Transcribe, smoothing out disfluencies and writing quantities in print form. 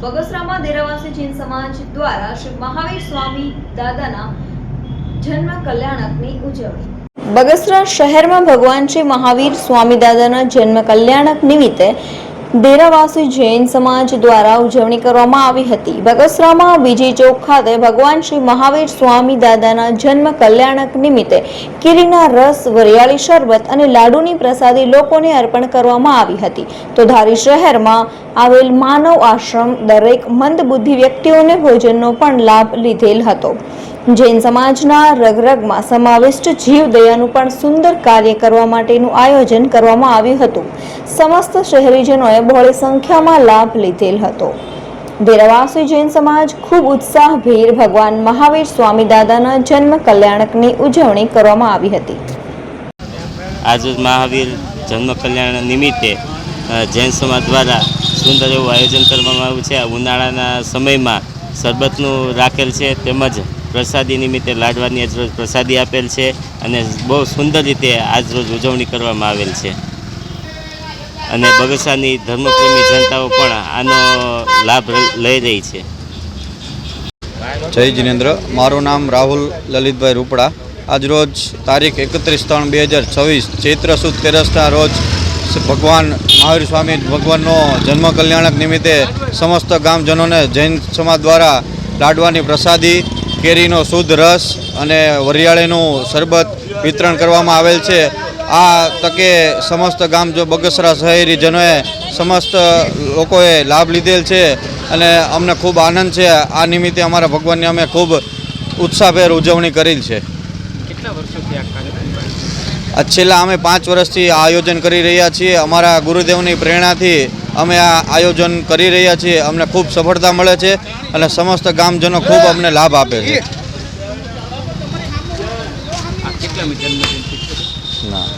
બગસરામાં દેરાવાસી જૈન સમાજ દ્વારા શ્રી મહાવીર સ્વામી દાદાના જન્મ કલ્યાણકની ઉજવણી। બગસરા શહેરમાં ભગવાન શ્રી મહાવીર સ્વામી દાદાના જન્મ કલ્યાણક નિમિત્તે દેરાવાસી જૈન સમાજ દ્વારા ઉજવણી કરવામાં આવી હતી। બગસરામાં બીજી ચોક ખાતે ભગવાન શ્રી મહાવીર સ્વામી દાદાના જન્મ કલ્યાણક નિમિત્તે કેરીના રસ, વરિયાળી શરબત અને લાડુની પ્રસાદી લોકોને અર્પણ કરવામાં આવી હતી। તો ધારી શહેરમાં આવેલ માનવ આશ્રમ દરેક મંદબુદ્ધિ વ્યક્તિઓને ભોજનનો પણ લાભ લીધેલ હતો। જૈન સમાજના રગરગમાં સમાવિષ્ટ જીવદયાનું પણ સુંદર કાર્ય કરવા માટેનું આયોજન કરવામાં આવ્યું હતું। સમસ્ત શહેરીજનોએ બહોળી સંખ્યામાં લાભ લીધેલ હતો। દેરાવાસી જૈન સમાજ ખૂબ ઉત્સાહભેર ભગવાન મહાવીર સ્વામી દાદાના જન્મ કલ્યાણકની ઉજવણી કરવામાં આવી હતી। આજે મહાવીર જન્મ કલ્યાણ નિમિત્તે જૈન સમાજ દ્વારા સુંદર એવું આયોજન કરવામાં આવ્યું છે। ઉનાળાના સમયમાં શરબતનું રાખેલ છે, તેમજ પ્રસાદી નિમિત્તે લાડવાની આજરોજ પ્રસાદી આપેલ છે અને બહુ સુંદર રીતે આજરોજ ઉજવણી કરવામાં આવેલ છે અને બગસરાની ધર્મપ્રેમી જનતાઓ પણ આનો લાભ લઈ રહી છે। જય જિનેન્દ્ર। મારું નામ રાહુલ લલિતભાઈ રૂપડા। આજરોજ તારીખ 31/3/2026 ચૈત્ર સુદ તેરસના રોજ ભગવાન મહાવીર સ્વામી ભગવાનનો જન્મ કલ્યાણક નિમિત્તે સમસ્ત ગામજનોને જૈન સમાજ દ્વારા લાડવાની પ્રસાદી, કેરીનો શુદ્ધ રસ અને વરિયાળીનું શરબત વિતરણ કરવામાં આવેલ છે। આ તકે સમસ્ત બગસરા શહેરીજનોએ સમસ્ત લોકોએ લાભ લીધેલ છે અને અમને ખૂબ આનંદ છે। આ નિમિત્તે અમારા ભગવાનની અમે ખૂબ ઉત્સાહભેર ઉજવણી કરેલ છે। કેટલા વર્ષોથી આ કાર્યક્રમ? છેલ્લા અમે 5 વર્ષથી આ આયોજન કરી રહ્યા છીએ। અમારા ગુરુદેવની પ્રેરણાથી અમે આ આયોજન કરી રહ્યા છીએ। અમને ખૂબ સફળતા મળે છે અને સમસ્ત ગામજનો ખૂબ અમને લાભ આપે છે। આ કેટલામી જન્મદિન? ના